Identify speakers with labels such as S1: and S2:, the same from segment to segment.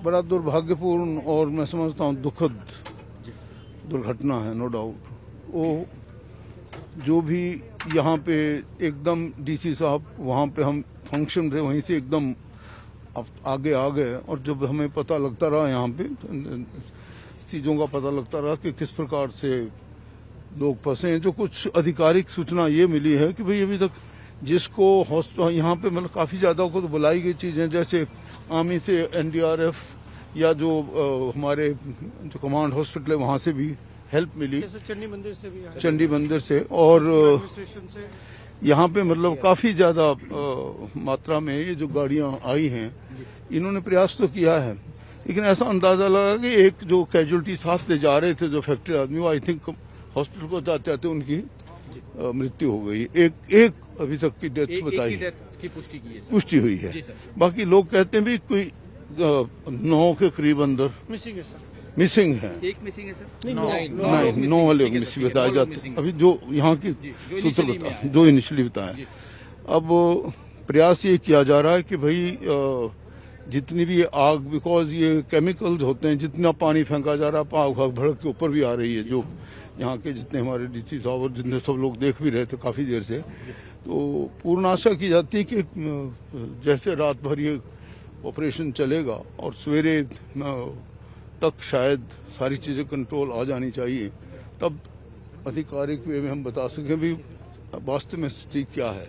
S1: बड़ा दुर्भाग्यपूर्ण और मैं समझता हूँ दुखद दुर्घटना है, नो डाउट। वो जो भी यहाँ पे एकदम डीसी साहब, वहाँ पे हम फंक्शन थे, वहीं से एकदम आगे आ गए, और जब हमें पता लगता रहा, यहाँ पे चीज़ों का पता लगता रहा कि किस प्रकार से लोग फंसे हैं, जो कुछ आधिकारिक सूचना ये मिली है कि भाई अभी तक जिसको हॉस्पिटल यहाँ पे मतलब काफ़ी ज़्यादा को तो बुलाई गई चीज़ें, जैसे आर्मी से एनडीआरएफ या जो हमारे जो कमांड हॉस्पिटल है वहाँ से भी हेल्प मिली, चंडी मंदिर से, और यहाँ पे मतलब काफ़ी ज़्यादा मात्रा में ये जो गाड़ियाँ आई हैं, इन्होंने प्रयास तो किया है, लेकिन ऐसा अंदाज़ा लगा कि एक जो कैजुअलिटी साथ ले जा रहे थे जो फैक्ट्री आदमी, वो आई थिंक हॉस्पिटल को जाते आते उनकी मृत्यु हो गई। एक अभी तक की डेथ बताई, पुष्टि हुई है। बाकी लोग कहते हैं भी कोई 9 के करीब अंदर मिसिंग है।
S2: एक मिसिंग है सर?
S1: नहीं, 9 वाले मिसिंग बताए जाते, अभी जो यहाँ की सूत्र बता, जो इनिशियली बताया। अब प्रयास ये किया जा रहा है कि भाई जितनी भी आग, बिकॉज ये केमिकल्स होते हैं, जितना पानी फेंका जा रहा है, आग भड़क के ऊपर भी आ रही है, जो यहाँ के जितने हमारे डीसी साहब और जितने सब लोग देख भी रहे थे काफ़ी देर से, तो पूर्ण आशा की जाती है कि जैसे रात भर ये ऑपरेशन चलेगा और सवेरे तक शायद सारी चीज़ें कंट्रोल आ जानी चाहिए, तब आधिकारिक वे में हम बता सकें भी वास्तव में स्थिति क्या है।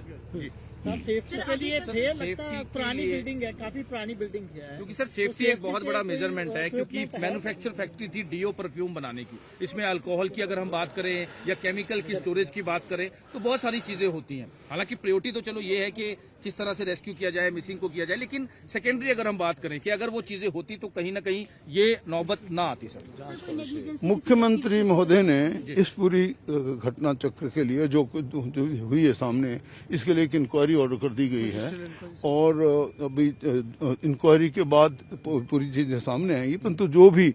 S3: सर सेफ्टी के लिए थे, लगता है पुरानी बिल्डिंग है, काफी पुरानी बिल्डिंग है,
S2: क्योंकि सर सेफ्टी एक बहुत बड़ा मेजरमेंट है, क्योंकि मैन्युफैक्चर फैक्ट्री थी डीओ परफ्यूम बनाने की, इसमें अल्कोहल की अगर हम बात करें या केमिकल की स्टोरेज की बात करें तो बहुत सारी चीजें होती हैं। हालांकि प्रायोरिटी तो चलो ये है कि किस तरह से रेस्क्यू किया जाए, मिसिंग को किया जाए, लेकिन सेकेंडरी अगर हम बात करें कि अगर वो चीजें होती तो कहीं ना कहीं ये नौबत ना आती। सर
S1: मुख्यमंत्री महोदय ने इस पूरी घटना चक्र के लिए जो हुई है सामने, इसके लिए एक इंक्वायरी ऑर्डर कर दी गई है, और अभी इंक्वायरी के बाद पूरी चीजें सामने आएंगी, परंतु जो भी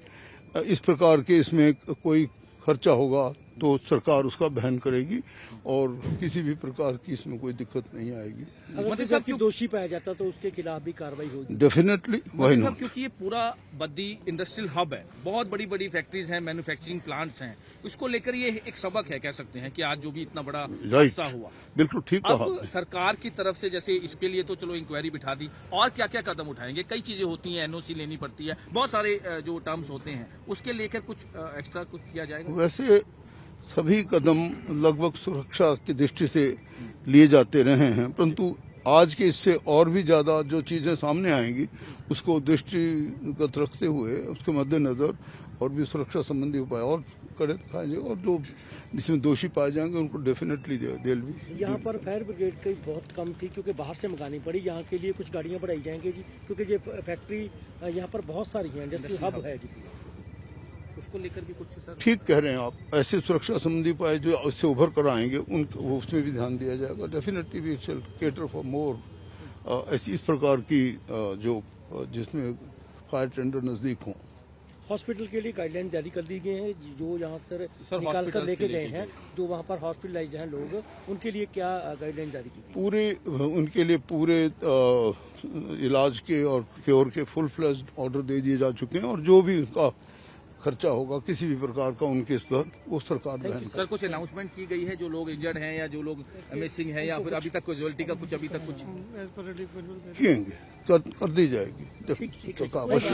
S1: इस प्रकार के इसमें कोई खर्चा होगा तो सरकार उसका वहन करेगी, और किसी भी प्रकार की इसमें कोई दिक्कत नहीं आएगी।
S3: अगर कोई दोषी पाया जाता तो उसके खिलाफ भी कार्रवाई होगी
S1: डेफिनेटली, वही ना,
S2: क्योंकि ये पूरा बद्दी इंडस्ट्रियल हब है, बहुत बड़ी बड़ी फैक्ट्रीज हैं, मैन्युफैक्चरिंग प्लांट्स हैं, उसको लेकर ये एक सबक है, कह सकते हैं कि आज जो भी इतना बड़ा हादसा हुआ।
S1: बिल्कुल ठीक कहा।
S2: अब सरकार की तरफ से जैसे इसके लिए तो चलो इंक्वायरी बिठा दी, और क्या क्या कदम उठाएंगे? कई चीजें होती हैं, एनओसी लेनी पड़ती है, बहुत सारे जो टर्म्स होते हैं, उसके लेकर कुछ एक्स्ट्रा कुछ किया जाएगा?
S1: वैसे सभी कदम लगभग सुरक्षा की दृष्टि से लिए जाते रहे हैं, परंतु आज के इससे और भी ज्यादा जो चीजें सामने आएंगी उसको दृष्टिगत रखते हुए उसके मद्देनजर और भी सुरक्षा संबंधी उपाय और करे दिखाए जाएंगे, और जो जिसमें दोषी पाए जाएंगे उनको डेफिनेटली जेल भी।
S3: यहाँ पर फायर ब्रिगेड की बहुत कम थी, क्योंकि बाहर से मंगानी पड़ी, यहाँ के लिए कुछ गाड़ियाँ बढ़ाई जाएंगी जी, क्योंकि ये फैक्ट्री यहाँ पर बहुत सारी है, इंडस्ट्रियल हब है जी,
S2: उसको लेकर भी कुछ सर?
S1: ठीक कह रहे हैं आप, ऐसे सुरक्षा संबंधी उपाय जो इससे उभर कर आएंगे उसमें भी ध्यान दिया जाएगा। Definitely we shall cater for more ऐसी इस प्रकार की जो जिसमें फायर टेंडर नजदीक हों।
S3: हॉस्पिटल के लिए गाइडलाइन जारी कर दी गई है, जो यहाँ से निकाल कर लेके गए हैं, जो वहाँ पर हॉस्पिटलाइज हैं लोग, उनके लिए क्या गाइडलाइन जारी की?
S1: पूरे उनके लिए पूरे इलाज के और क्योर के फुल फ्लेज्ड ऑर्डर दे दिए जा चुके हैं, और जो भी उनका खर्चा होगा किसी भी प्रकार का उनके स्तर वो सरकार वहन।
S2: सर कुछ अनाउंसमेंट की गई है जो लोग इंजर्ड हैं या जो लोग मिसिंग हैं, या फिर अभी तक कैजुअलिटी का कुछ अभी तक कुछ
S1: किएंगे, कर दी जाएगी।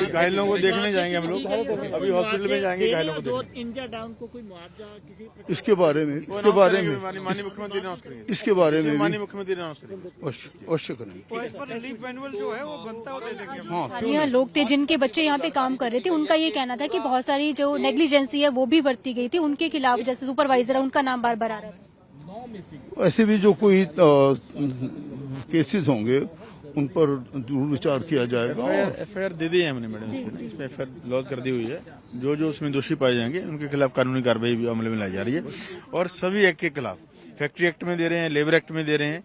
S4: घायलों को देखने जाएंगे हम लोग, अभी हॉस्पिटल में जाएंगे, घायलों को
S3: जो इंजर्ड है उनको कोई मुआवजा किसी
S1: इसके बारे में
S4: माननीय मुख्यमंत्री अनाउंस करेंगे,
S1: इसके बारे में
S4: माननीय मुख्यमंत्री अनाउंस करेंगे,
S1: अवश्य करेंगे।
S4: इस पर रिलीफ मैनुअल जो है वो बनता होता है।
S5: स्थानीय लोग थे जिनके बच्चे यहाँ पे काम कर रहे थे, उनका ये कहना था कि बहुत सारी जो नेग्लिजेंसी है वो भी बरती गई थी, उनके खिलाफ जैसे सुपरवाइजर है उनका नाम बार बार आ रहा था।
S1: ऐसे भी जो कोई केसेस होंगे उन पर जरूर विचार किया जाएगा।
S4: एफआईआर दे दी है हमने मैडम, इसमें एफआईआर लॉन्च कर दी हुई है, जो उसमें दोषी पाए जाएंगे उनके खिलाफ कानूनी कार्रवाई भी अमल में लाई जा रही है, और सभी एक्ट के खिलाफ, फैक्ट्री एक्ट में दे रहे हैं, लेबर एक्ट में दे रहे हैं,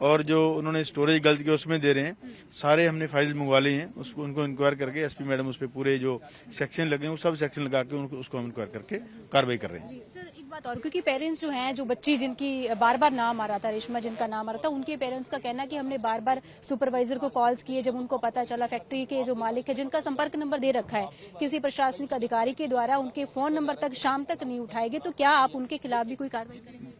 S4: और जो उन्होंने स्टोरेज गलत किया उसमें दे रहे हैं, सारे हमने फाइल मंगवा ली हैं, उसको उनको इंक्वायर करके एसपी मैडम उस पर पूरे जो सेक्शन लगे हैं वो सब सेक्शन लगा के उनको उसको हम इंक्वायर करके कार्रवाई कर रहे हैं।
S5: सर एक बात और, क्योंकि पेरेंट्स जो हैं, जो बच्ची जिनकी बार बार नाम आ रहा था, रेशमा जिनका नाम आ रहा था, उनके पेरेंट्स का कहना कि हमने बार बार सुपरवाइजर को कॉल्स किए, जब उनको पता चला फैक्ट्री के जो मालिक है जिनका संपर्क नंबर दे रखा है किसी प्रशासनिक अधिकारी के द्वारा, उनके फोन नंबर तक शाम तक नहीं उठाए गए, तो क्या आप उनके खिलाफ भी कोई कार्रवाई करेंगे?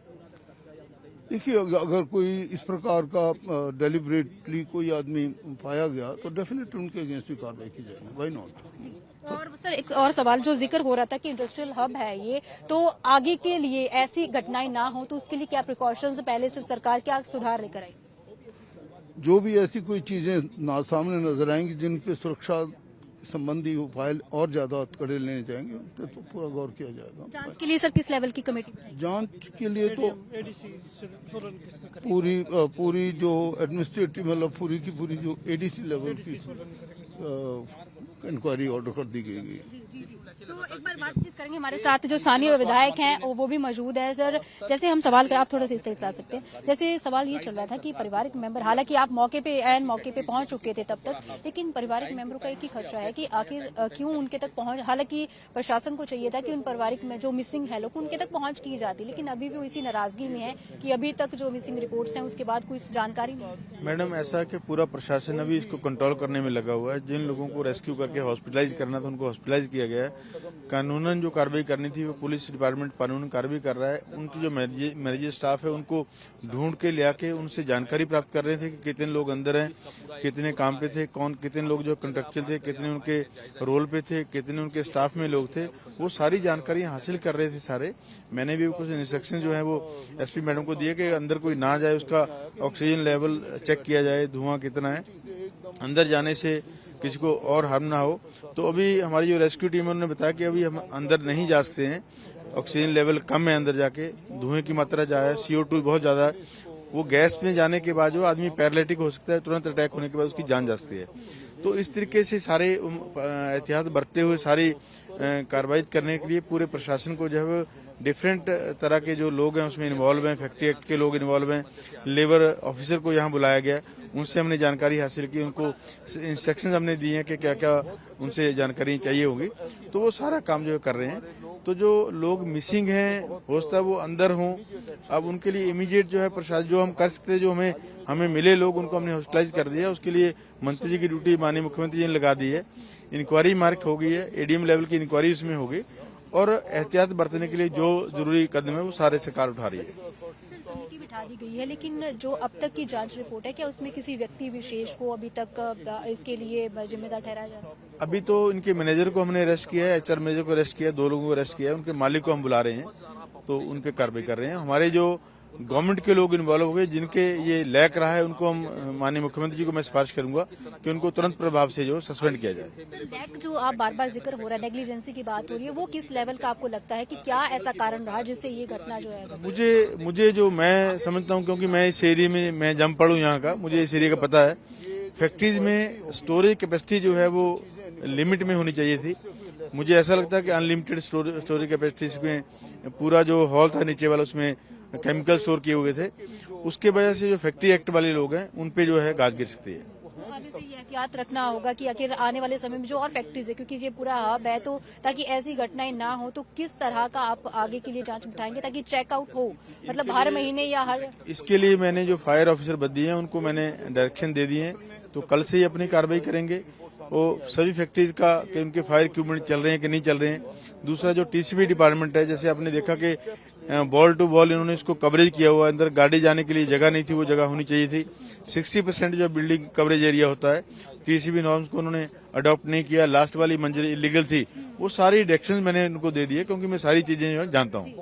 S1: देखिए, अगर कोई इस प्रकार का डेलिबरेटली कोई आदमी पाया गया तो डेफिनेटली उनके अगेंस्ट भी कार्रवाई की जाएगी, व्हाई नॉट।
S5: और सर एक और सवाल, जो जिक्र हो रहा था कि इंडस्ट्रियल हब है ये, तो आगे के लिए ऐसी घटनाएं ना हो तो उसके लिए क्या प्रिकॉशंस पहले से सरकार क्या सुधार लेकर आई?
S1: जो भी ऐसी कोई चीजें ना सामने नजर आएंगी जिनकी सुरक्षा संबंधी उपाय और ज्यादा कड़े लेने जाएंगे तो पूरा गौर किया जाएगा।
S5: जांच के लिए सर किस लेवल की कमेटी बनाई?
S1: जांच के लिए तो पूरी जो एडमिनिस्ट्रेटिव मतलब पूरी की पूरी जो एडीसी लेवल की इंक्वायरी ऑर्डर कर दी गई है।
S5: तो एक बार बातचीत करेंगे, हमारे साथ जो स्थानीय विधायक हैं वो भी मौजूद है। सर जैसे हम सवाल आप थोड़ा सा इस साइड से आ सकते हैं, जैसे सवाल ये चल रहा था कि पारिवारिक मेंबर, हालांकि आप मौके पे पहुंच चुके थे तब तक, लेकिन पारिवारिक मेंबरों का एक ही खर्चा है कि आखिर क्यों उनके तक पहुंच, हालांकि प्रशासन को चाहिए था कि उन पारिवारिक में जो मिसिंग है लोग उनके तक पहुंच की जाती, लेकिन अभी भी वो इसी नाराजगी में है कि अभी तक जो मिसिंग रिपोर्ट्स हैं उसके बाद कोई जानकारी नहीं।
S4: मैडम ऐसा कि पूरा प्रशासन अभी इसको कंट्रोल करने में लगा हुआ है। जिन लोगों को रेस्क्यू करके हॉस्पिटलाइज करना था उनको हॉस्पिटलाइज किया गया है। कानूनन जो कार्रवाई करनी थी वो पुलिस डिपार्टमेंट कानूनन कार्रवाई कर रहा है। उनकी जो मैनेजर स्टाफ है उनको ढूंढ के ले आके उनसे जानकारी प्राप्त कर रहे थे कि कितने लोग अंदर हैं, कितने काम पे थे, कितने लोग जो कंट्रेक्चुअल थे, कितने उनके रोल पे थे, कितने उनके स्टाफ में लोग थे, वो सारी जानकारी हासिल कर रहे थे सारे। मैंने भी कुछ इंस्ट्रक्शन जो है वो एसपी मैडम को दिए कि अंदर कोई ना जाए, उसका ऑक्सीजन लेवल चेक किया जाए, धुआं कितना है, अंदर जाने से किसी को और हार्म ना हो। तो अभी हमारी जो रेस्क्यू टीम है उन्होंने बताया कि अभी हम अंदर नहीं जा सकते हैं, ऑक्सीजन लेवल कम है अंदर जाके, धुएं की मात्रा ज्यादा है, CO2 बहुत ज्यादा है। वो गैस में जाने के बाद जो आदमी पैरालिटिक हो सकता है, तुरंत अटैक होने के बाद उसकी जान जा सकती है। तो इस तरीके से सारे एहतियात बरतते हुए सारी कार्रवाई करने के लिए पूरे प्रशासन को जो है डिफरेंट तरह के जो लोग हैं उसमें इन्वॉल्व हैं, फैक्ट्री एक्ट के लोग इन्वॉल्व हैं, लेबर ऑफिसर को यहाँ बुलाया गया, उनसे हमने जानकारी हासिल की, उनको इंस्ट्रक्शंस हमने दिए हैं कि क्या क्या उनसे जानकारी चाहिए होगी, तो वो सारा काम जो कर रहे हैं। तो जो लोग मिसिंग हैं हो सकता है वो अंदर हों, अब उनके लिए इमीडिएट जो है प्रशासन जो हम कर सकते हैं, जो हमें मिले लोग उनको हमने हॉस्पिटलाइज कर दिया। उसके लिए मंत्री जी की ड्यूटी माननीय मुख्यमंत्री जी ने लगा दी है, इंक्वायरी मार्क हो गई है, ADM लेवल की इंक्वायरी उसमें होगी और एहतियात बरतने के लिए जो जरूरी कदम है वो सारे सरकार उठा रही है।
S5: कमेटी बिठा दी गई है, लेकिन जो अब तक की जांच रिपोर्ट है क्या उसमें किसी व्यक्ति विशेष को अभी तक इसके लिए जिम्मेदार ठहराया जा रहा है?
S4: अभी तो इनके मैनेजर को हमने अरेस्ट किया है, HR मैनेजर को अरेस्ट किया है, 2 लोगों को अरेस्ट किया है, उनके मालिक को हम बुला रहे हैं, तो उन पे कार्रवाई कर रहे हैं। हमारे जो गवर्नमेंट के लोग इन्वॉल्व हुए जिनके ये लैक रहा है उनको हम माननीय मुख्यमंत्री जी को मैं सिफारिश करूंगा कि उनको तुरंत प्रभाव से जो सस्पेंड किया जाए।
S5: लैक जो आप बार बार जिक्र हो रहा है, नेग्लिजेंसी की बात हो रही है, वो किस लेवल का आपको लगता है कि क्या ऐसा कारण रहा जिससे ये घटना जो है?
S4: मुझे जो मैं समझता हूँ, क्योंकि मैं इस एरिया में मैं जम पढ़ू यहाँ का, मुझे इस एरिया का पता है, फैक्ट्रीज में स्टोरेज कैपेसिटी जो है वो लिमिट में होनी चाहिए थी। मुझे ऐसा लगता है कि अनलिमिटेड स्टोरेज कैपेसिटी में पूरा जो हॉल था नीचे वाला उसमें केमिकल स्टोर किए हुए थे, उसके वजह से जो फैक्ट्री एक्ट वाले लोग हैं उन पे जो है गाज गिर सकती है।
S5: आगे से ये एहतियात रखना होगा कि आखिर आने वाले समय में जो और फैक्ट्रीज है, क्योंकि ये पूरा हब है, तो ताकि ऐसी घटनाएं ना हो, तो किस तरह का आप आगे के लिए जांच बिठाएंगे ताकि चेकआउट हो, मतलब हर महीने या हर?
S4: इसके लिए मैंने जो फायर ऑफिसर बदली हैं उनको मैंने डायरेक्शन दे दिए हैं, तो कल से ही अपनी कार्रवाई करेंगे। वो सभी फैक्ट्रीज का कि उनके फायर इक्विपमेंट चल रहे हैं कि नहीं चल रहे हैं। दूसरा जो TCB डिपार्टमेंट है, जैसे आपने देखा कि बॉल टू बॉल इन्होंने इसको कवरेज किया हुआ, अंदर गाड़ी जाने के लिए जगह नहीं थी, वो जगह होनी चाहिए थी। 60% जो बिल्डिंग कवरेज एरिया होता है, TCB नॉर्म्स को उन्होंने अडॉप्ट नहीं किया, लास्ट वाली मंजिल इलीगल थी। वो सारी डायरेक्शंस मैंने उनको दे दिए क्योंकि मैं सारी चीजें जो है जानता हूँ।